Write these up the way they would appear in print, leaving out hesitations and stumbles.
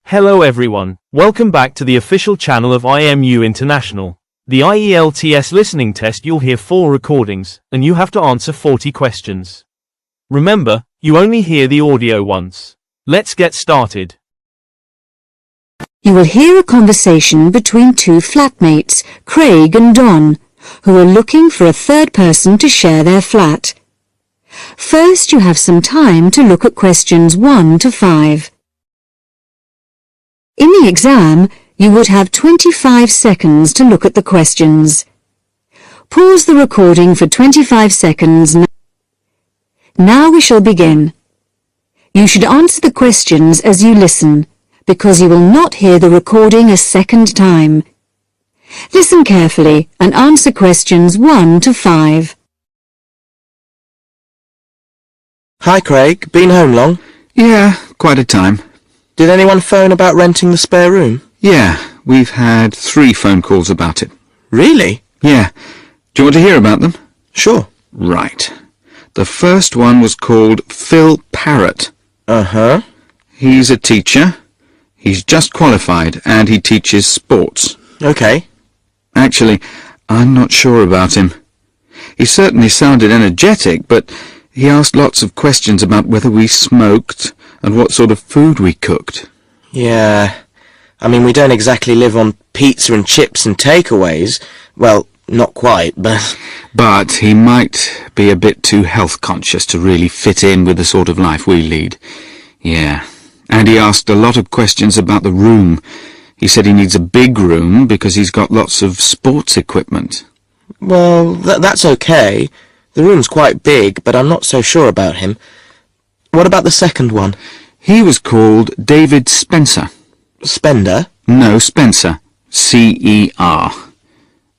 Hello everyone, welcome back to the official channel of IMU International. The IELTS listening test, you'll hear 4 recordings, and you have to answer 40 questions. Remember, you only hear the audio once. Let's get started. You will hear a conversation between 2 flatmates, Craig and Don, who are looking for a third person to share their flat. First, you have some time to look at questions 1 to 5. In the exam, you would have 25 seconds to look at the questions. Pause the recording for 25 seconds. Now we shall begin. You should answer the questions as you listen, because you will not hear the recording a second time. Listen carefully and answer questions 1 to 5. Hi Craig, been home long? Yeah, quite a time. Did anyone phone about renting the spare room? Yeah, we've had 3 phone calls about it. Really? Yeah. Do you want to hear about them? Sure. Right. The first one was called Phil Parrott. Uh-huh. He's a teacher. He's just qualified and he teaches sports. Okay. Actually, I'm not sure about him. He certainly sounded energetic, but he asked lots of questions about whether we smoked and what sort of food we cooked. Yeah. I mean, we don't exactly live on pizza and chips and takeaways. Well, not quite, but... But he might be a bit too health conscious to really fit in with the sort of life we lead. Yeah. And he asked a lot of questions about the room. He said he needs a big room because he's got lots of sports equipment. Well, that's okay. The room's quite big, but I'm not so sure about him. What about the second one? He was called David Spencer. Spender? No, Spencer. C-E-R.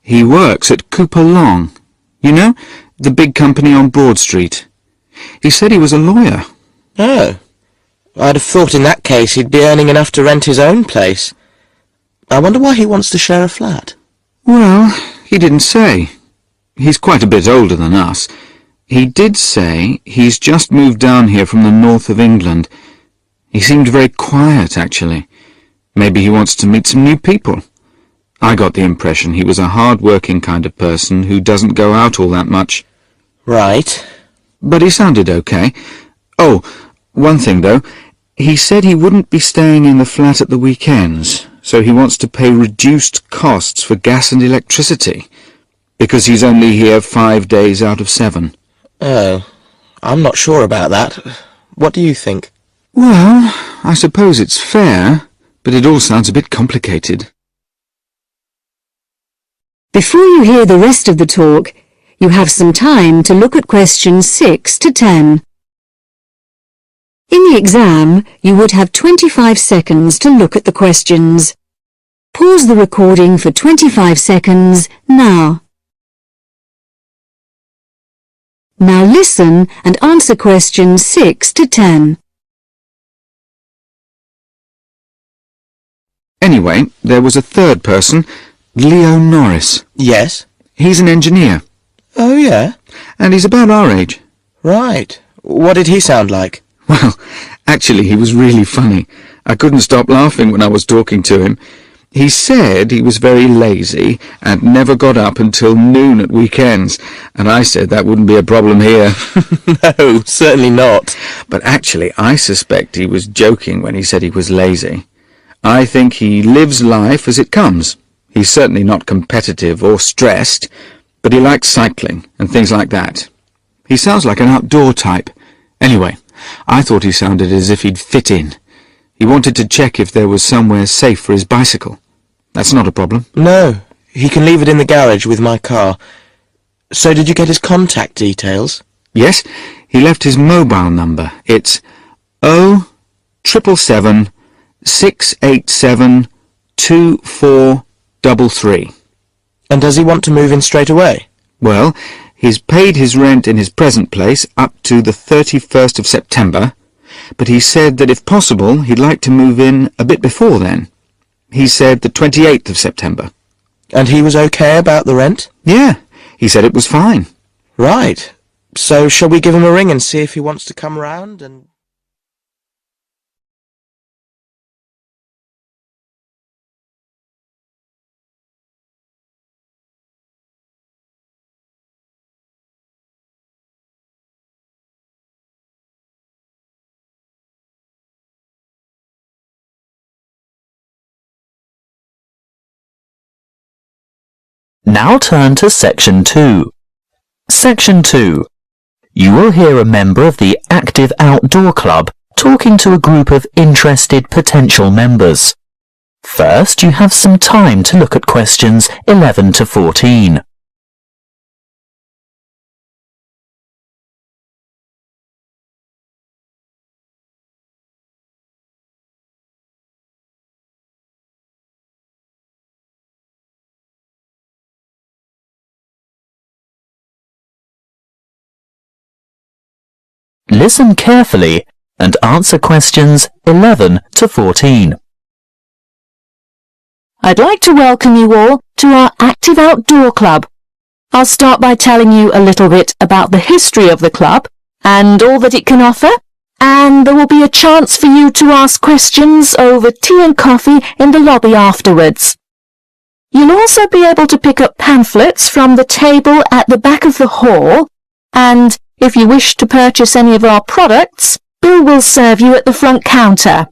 He works at Cooper Long. You know, the big company on Broad Street. He said he was a lawyer. Oh. I'd have thought in that case he'd be earning enough to rent his own place. I wonder why he wants to share a flat. Well, he didn't say. He's quite a bit older than us. He did say he's just moved down here from the north of England. He seemed very quiet, actually. Maybe he wants to meet some new people. I got the impression he was a hard-working kind of person who doesn't go out all that much. Right. But he sounded okay. Oh, one thing, though. He said he wouldn't be staying in the flat at the weekends, so he wants to pay reduced costs for gas and electricity, because he's only here 5 days out of 7. Oh, I'm not sure about that. What do you think? Well, I suppose it's fair, but it all sounds a bit complicated. Before you hear the rest of the talk, you have some time to look at questions 6 to 10. In the exam, you would have 25 seconds to look at the questions. Pause the recording for 25 seconds now. Now listen and answer questions 6 to 10. Anyway, there was a third person, Leo Norris. Yes? He's an engineer. Oh, yeah? And he's about our age. Right. What did he sound like? Well, actually, he was really funny. I couldn't stop laughing when I was talking to him. He said he was very lazy and never got up until noon at weekends, and I said that wouldn't be a problem here. No, certainly not. But actually, I suspect he was joking when he said he was lazy. I think he lives life as it comes. He's certainly not competitive or stressed, but he likes cycling and things like that. He sounds like an outdoor type. Anyway, I thought he sounded as if he'd fit in. He wanted to check if there was somewhere safe for his bicycle. That's not a problem. No, he can leave it in the garage with my car. So did you get his contact details? Yes, he left his mobile number. It's 0777 687 2433. And does he want to move in straight away? Well, he's paid his rent in his present place up to the 31st of September, but he said that if possible he'd like to move in a bit before then. He said the 28th of September. And he was okay about the rent? Yeah, he said it was fine. Right. So shall we give him a ring and see if he wants to come round and... Now turn to Section 2. Section 2. You will hear a member of the Active Outdoor Club talking to a group of interested potential members. First, you have some time to look at questions 11 to 14. Listen carefully and answer questions 11 to 14. I'd like to welcome you all to our Active Outdoor Club. I'll start by telling you a little bit about the history of the club and all that it can offer, and there will be a chance for you to ask questions over tea and coffee in the lobby afterwards. You'll also be able to pick up pamphlets from the table at the back of the hall, and if you wish to purchase any of our products, Bill will serve you at the front counter.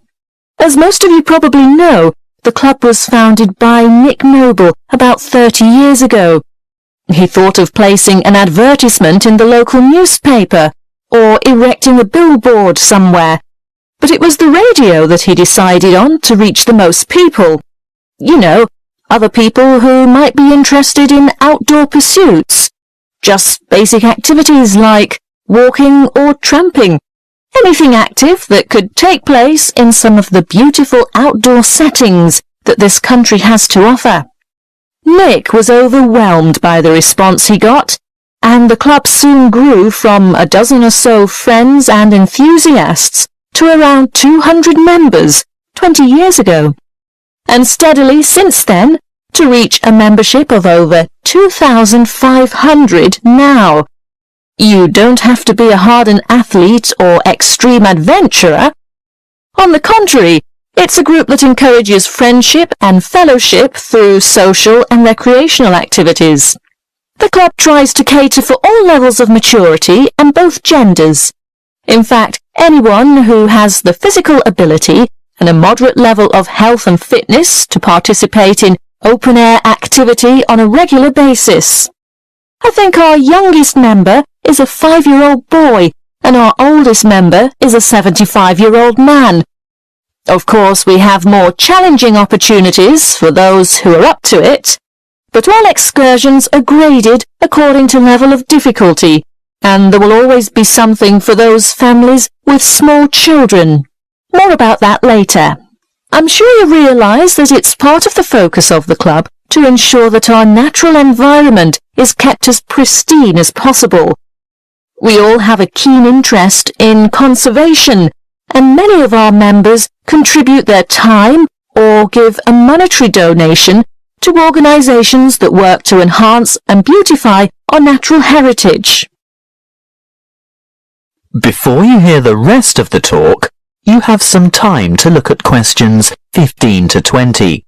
As most of you probably know, the club was founded by Nick Noble about 30 years ago. He thought of placing an advertisement in the local newspaper or erecting a billboard somewhere, but it was the radio that he decided on to reach the most people. You know, other people who might be interested in outdoor pursuits. Just basic activities like walking or tramping. Anything active that could take place in some of the beautiful outdoor settings that this country has to offer. Nick was overwhelmed by the response he got, and the club soon grew from a dozen or so friends and enthusiasts to around 200 members 20 years ago, and steadily since then to reach a membership of over 2,500 now. You don't have to be a hardened athlete or extreme adventurer. On the contrary, it's a group that encourages friendship and fellowship through social and recreational activities. The club tries to cater for all levels of maturity and both genders. In fact, anyone who has the physical ability and a moderate level of health and fitness to participate in open-air activity on a regular basis. I think our youngest member is a 5-year-old boy, and our oldest member is a 75-year-old man. Of course, we have more challenging opportunities for those who are up to it, but all excursions are graded according to level of difficulty, and there will always be something for those families with small children. More about that later. I'm sure you realise that it's part of the focus of the club to ensure that our natural environment is kept as pristine as possible. We all have a keen interest in conservation, and many of our members contribute their time or give a monetary donation to organisations that work to enhance and beautify our natural heritage. Before you hear the rest of the talk, you have some time to look at questions 15 to 20.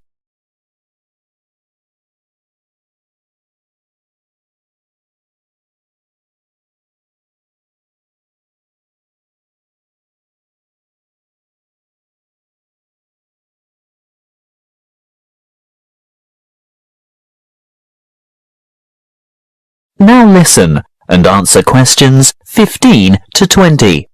Now listen and answer questions 15 to 20.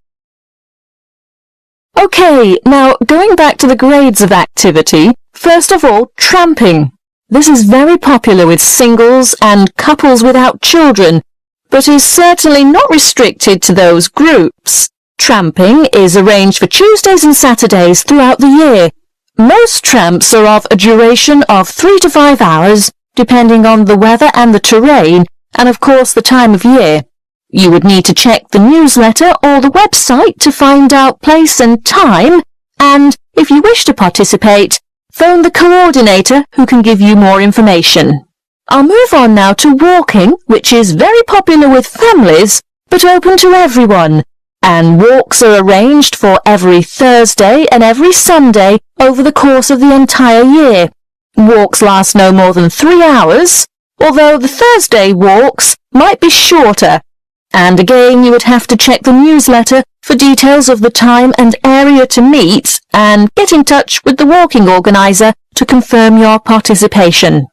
Okay, now going back to the grades of activity, first of all, tramping. This is very popular with singles and couples without children, but is certainly not restricted to those groups. Tramping is arranged for Tuesdays and Saturdays throughout the year. Most tramps are of a duration of 3 to 5 hours, depending on the weather and the terrain, and of course the time of year. You would need to check the newsletter or the website to find out place and time, and if you wish to participate, phone the coordinator who can give you more information. I'll move on now to walking, which is very popular with families, but open to everyone, and walks are arranged for every Thursday and every Sunday over the course of the entire year. Walks last no more than 3 hours, although the Thursday walks might be shorter, and again you would have to check the newsletter for details of the time and area to meet and get in touch with the walking organiser to confirm your participation.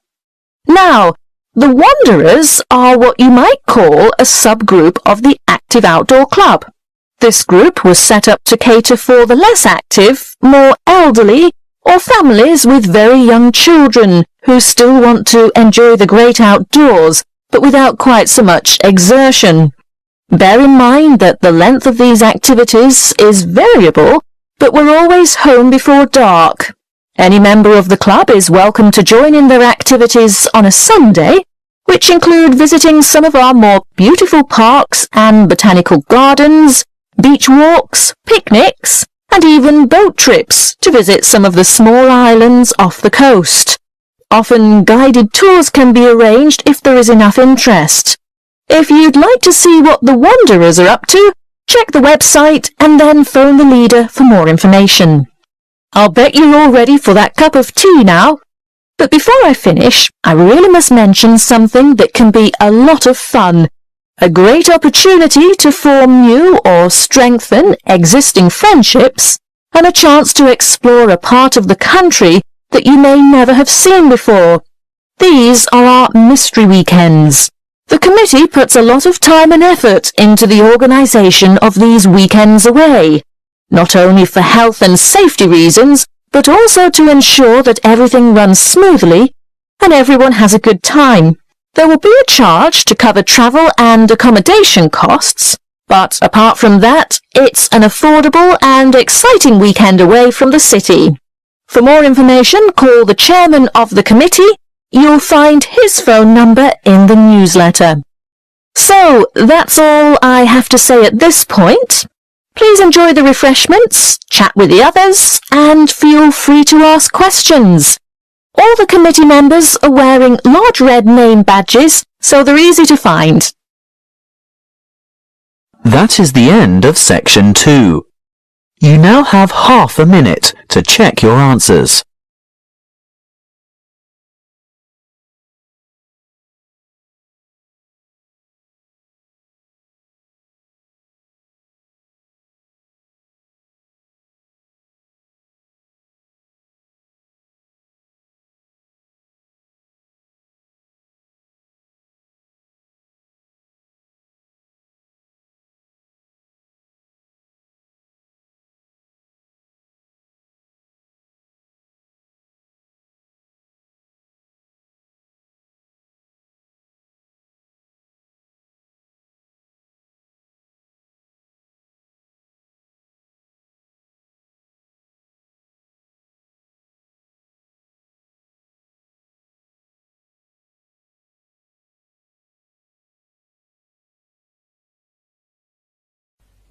Now, The Wanderers are what you might call a subgroup of the Active Outdoor Club. This group was set up to cater for the less active, more elderly, or families with very young children who still want to enjoy the great outdoors, but without quite so much exertion. Bear in mind that the length of these activities is variable, but we're always home before dark. Any member of the club is welcome to join in their activities on a Sunday, which include visiting some of our more beautiful parks and botanical gardens, beach walks, picnics, and even boat trips to visit some of the small islands off the coast. Often guided tours can be arranged if there is enough interest. If you'd like to see what the Wanderers are up to, check the website and then phone the leader for more information. I'll bet you're all ready for that cup of tea now. But before I finish, I really must mention something that can be a lot of fun. A great opportunity to form new or strengthen existing friendships, and a chance to explore a part of the country that you may never have seen before. These are our mystery weekends. The committee puts a lot of time and effort into the organisation of these weekends away, not only for health and safety reasons, but also to ensure that everything runs smoothly and everyone has a good time. There will be a charge to cover travel and accommodation costs, but apart from that, it's an affordable and exciting weekend away from the city. For more information, call the chairman of the committee. You'll find his phone number in the newsletter. So, that's all I have to say at this point. Please enjoy the refreshments, chat with the others, and feel free to ask questions. All the committee members are wearing large red name badges, so they're easy to find. That is the end of section 2. You now have half a minute to check your answers.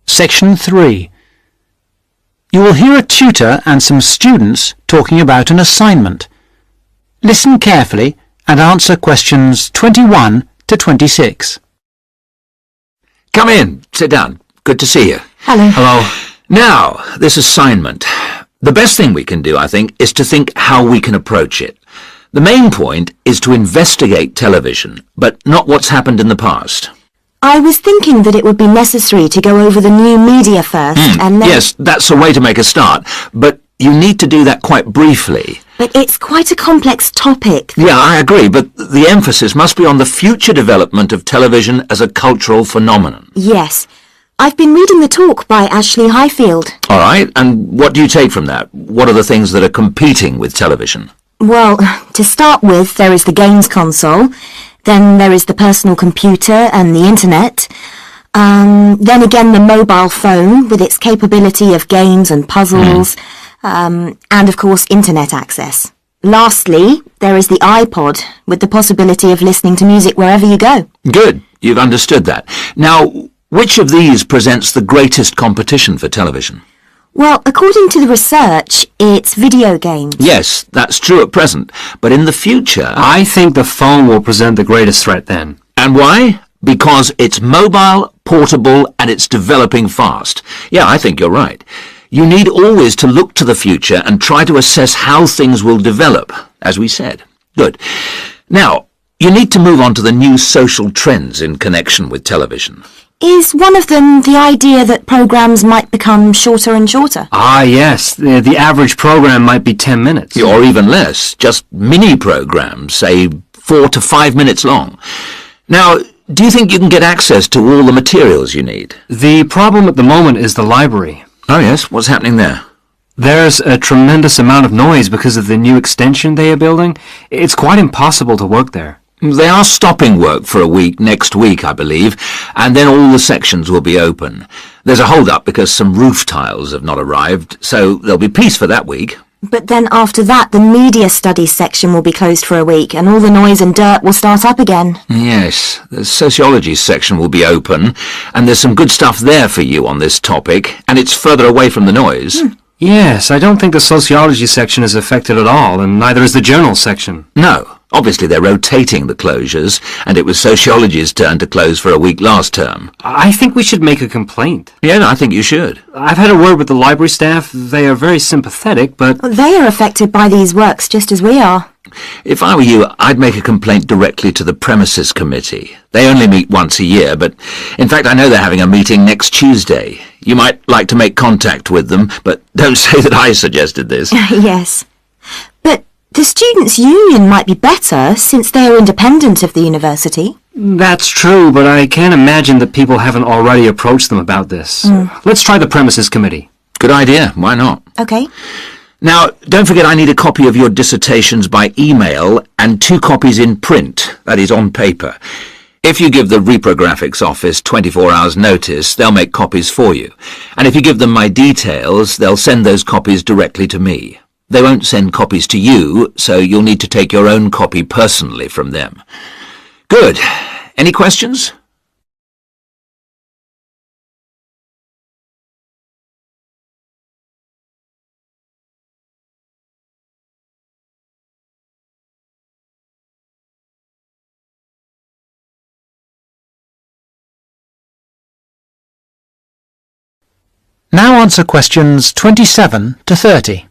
Section 3. You will hear a tutor and some students talking about an assignment. Listen carefully and answer questions 21 to 26. Come in. Sit down. Good to see you. Hello. Hello. Now, this assignment. The best thing we can do, I think, is to think how we can approach it. The main point is to investigate television, but not what's happened in the past. I was thinking that it would be necessary to go over the new media first, and then... Yes, that's a way to make a start, but you need to do that quite briefly. But it's quite a complex topic. Yeah, I agree, but the emphasis must be on the future development of television as a cultural phenomenon. Yes. I've been reading the talk by Ashley Highfield. All right, and what do you take from that? What are the things that are competing with television? Well, to start with, there is the games console. Then there is the personal computer and the internet. Then again the mobile phone with its capability of games and puzzles. And of course internet access. Lastly, there is the iPod with the possibility of listening to music wherever you go. Good, you've understood that. Now, which of these presents the greatest competition for television? Well, according to the research, it's video games. Yes, that's true at present, but in the future... I think the phone will present the greatest threat then. And why? Because it's mobile, portable, and it's developing fast. Yeah, I think you're right. You need always to look to the future and try to assess how things will develop, as we said. Good. Now, you need to move on to the new social trends in connection with television. Is one of them the idea that programmes might become shorter and shorter? Ah, yes. The average program might be 10 minutes. Or even less. Just mini-programs, say 4 to 5 minutes long. Now, do you think you can get access to all the materials you need? The problem at the moment is the library. Oh yes, what's happening there? There's a tremendous amount of noise because of the new extension they are building. It's quite impossible to work there. They are stopping work for a week next week, I believe, and then all the sections will be open. There's a hold-up because some roof tiles have not arrived, so there'll be peace for that week. But then after that, the media studies section will be closed for a week, and all the noise and dirt will start up again. Yes, the sociology section will be open, and there's some good stuff there for you on this topic, and it's further away from the noise. Yes, I don't think the sociology section is affected at all, and neither is the journal section. No, obviously they're rotating the closures, and it was sociology's turn to close for a week last term. I think we should make a complaint. Yeah, I think you should. I've had a word with the library staff. They are very sympathetic, but... They are affected by these works just as we are. If I were you, I'd make a complaint directly to the premises committee. They only meet once a year, but in fact I know they're having a meeting next Tuesday. You might like to make contact with them, but don't say that I suggested this. Yes. But the students' union might be better since they are independent of the university. That's true, but I can't imagine that people haven't already approached them about this. Let's try the premises committee. Good idea, why not? Okay. Now, don't forget I need a copy of your dissertations by email and 2 copies in print, that is on paper. If you give the reprographics office 24 hours notice, they'll make copies for you. And if you give them my details, they'll send those copies directly to me. They won't send copies to you, so you'll need to take your own copy personally from them. Good. Any questions? Now answer questions 27 to 30.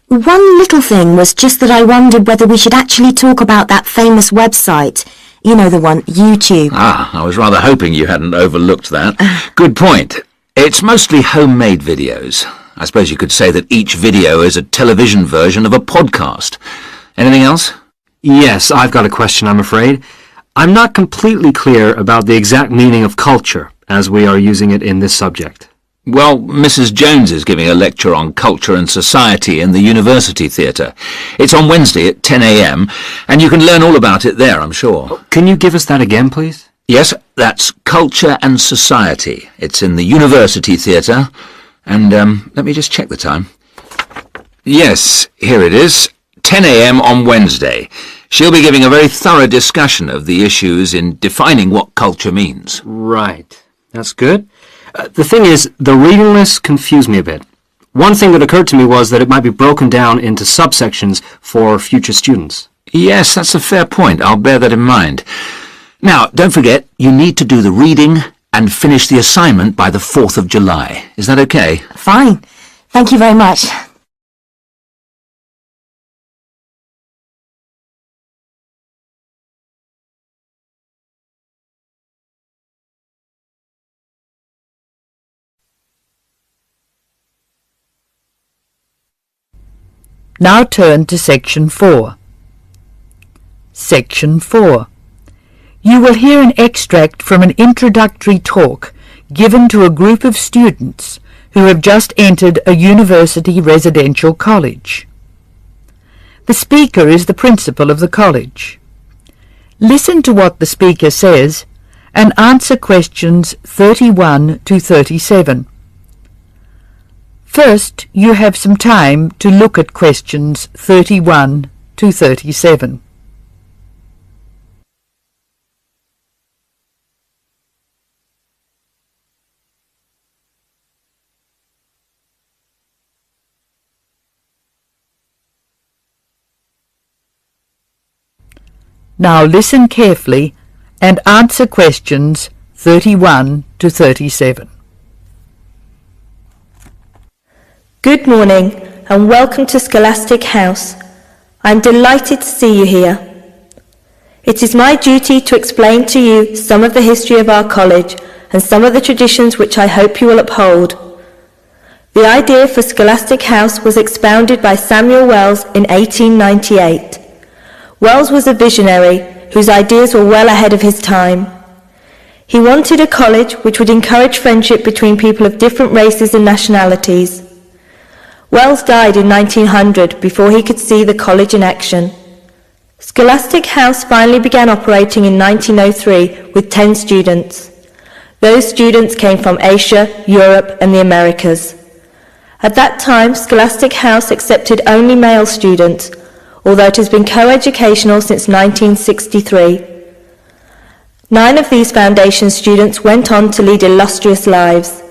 One little thing was just that I wondered whether we should actually talk about that famous website. You know the one, YouTube. I was rather hoping you hadn't overlooked that. Good point. It's mostly homemade videos. I suppose you could say that each video is a television version of a podcast. Anything else? Yes, I've got a question, I'm afraid. I'm not completely clear about the exact meaning of culture, as we are using it in this subject. Well, Mrs. Jones is giving a lecture on culture and society in the University Theatre. It's on Wednesday at 10 a.m, and you can learn all about it there, I'm sure. Can you give us that again, please? Yes, that's Culture and Society. It's in the University Theatre, and let me just check the time. Yes, here it is, 10 a.m. on Wednesday. She'll be giving a very thorough discussion of the issues in defining what culture means. Right. That's good. The thing is, the reading list confused me a bit. One thing that occurred to me was that it might be broken down into subsections for future students. Yes, that's a fair point. I'll bear that in mind. Now, don't forget, you need to do the reading and finish the assignment by the 4th of July. Is that okay? Fine. Thank you very much. Now turn to Section 4. Section 4. You will hear an extract from an introductory talk given to a group of students who have just entered a university residential college. The speaker is the principal of the college. Listen to what the speaker says and answer questions 31 to 37. First, you have some time to look at questions 31 to 37. Now listen carefully and answer questions 31 to 37. Good morning and welcome to Scholastic House. I am delighted to see you here. It is my duty to explain to you some of the history of our college and some of the traditions which I hope you will uphold. The idea for Scholastic House was expounded by Samuel Wells in 1898. Wells was a visionary whose ideas were well ahead of his time. He wanted a college which would encourage friendship between people of different races and nationalities. Wells died in 1900 before he could see the college in action. Scholastic House finally began operating in 1903 with 10 students. Those students came from Asia, Europe and the Americas. At that time, Scholastic House accepted only male students, although it has been co-educational since 1963. 9 of these foundation students went on to lead illustrious lives.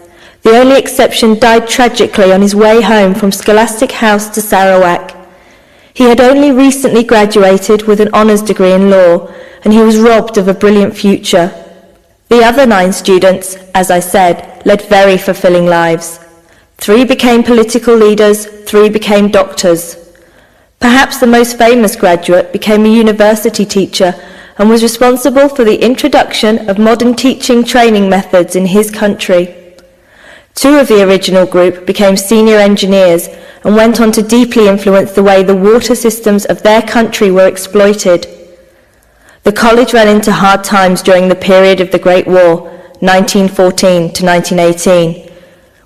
The only exception died tragically on his way home from Scholastic House to Sarawak. He had only recently graduated with an honours degree in law, and he was robbed of a brilliant future. The other 9 students, as I said, led very fulfilling lives. 3 became political leaders, 3 became doctors. Perhaps the most famous graduate became a university teacher and was responsible for the introduction of modern teaching training methods in his country. 2 of the original group became senior engineers and went on to deeply influence the way the water systems of their country were exploited. The college ran into hard times during the period of the Great War, 1914 to 1918,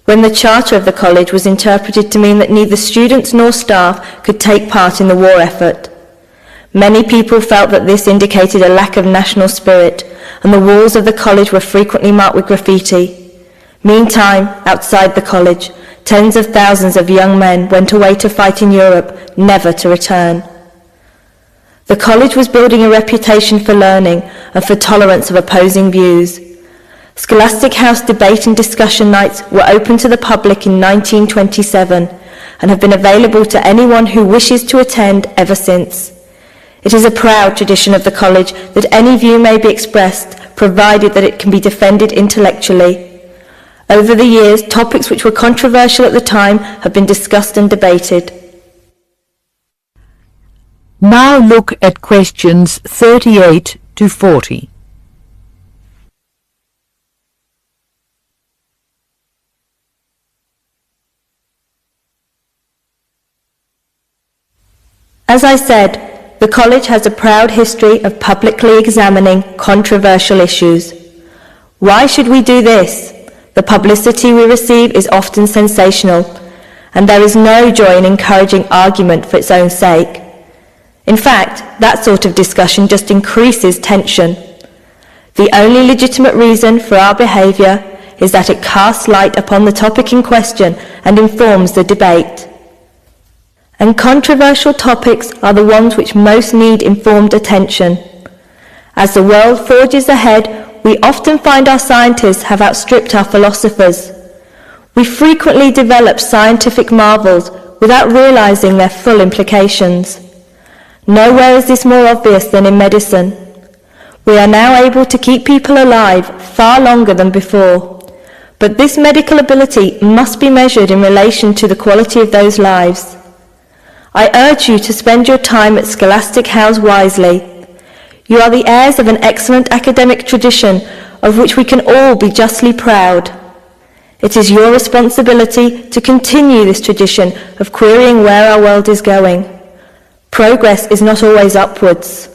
when the charter of the college was interpreted to mean that neither students nor staff could take part in the war effort. Many people felt that this indicated a lack of national spirit, and the walls of the college were frequently marked with graffiti. Meantime, outside the college, tens of thousands of young men went away to fight in Europe, never to return. The college was building a reputation for learning and for tolerance of opposing views. Scholastic House debate and discussion nights were open to the public in 1927 and have been available to anyone who wishes to attend ever since. It is a proud tradition of the college that any view may be expressed, provided that it can be defended intellectually. Over the years, topics which were controversial at the time have been discussed and debated. Now look at questions 38 to 40. As I said, the college has a proud history of publicly examining controversial issues. Why should we do this? The publicity we receive is often sensational, and there is no joy in encouraging argument for its own sake. In fact, that sort of discussion just increases tension. The only legitimate reason for our behaviour is that it casts light upon the topic in question and informs the debate. And controversial topics are the ones which most need informed attention. As the world forges ahead, we often find our scientists have outstripped our philosophers. We frequently develop scientific marvels without realizing their full implications. Nowhere is this more obvious than in medicine. We are now able to keep people alive far longer than before. But this medical ability must be measured in relation to the quality of those lives. I urge you to spend your time at Scholastic House wisely. You are the heirs of an excellent academic tradition of which we can all be justly proud. It is your responsibility to continue this tradition of querying where our world is going. Progress is not always upwards.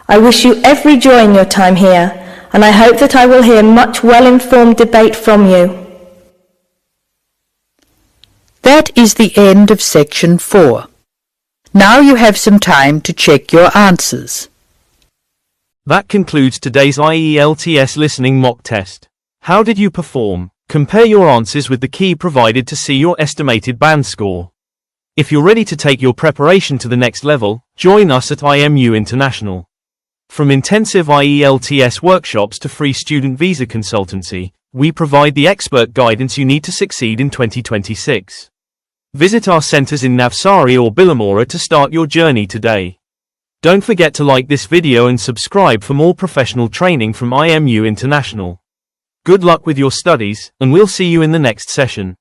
I wish you every joy in your time here, and I hope that I will hear much well-informed debate from you. That is the end of section 4. Now you have some time to check your answers. That concludes today's IELTS listening mock test. How did you perform? Compare your answers with the key provided to see your estimated band score. If you're ready to take your preparation to the next level, join us at IMU International. From intensive IELTS workshops to free student visa consultancy, we provide the expert guidance you need to succeed in 2026. Visit our centers in Navsari or Billamora to start your journey today. Don't forget to like this video and subscribe for more professional training from IMU International. Good luck with your studies, and we'll see you in the next session.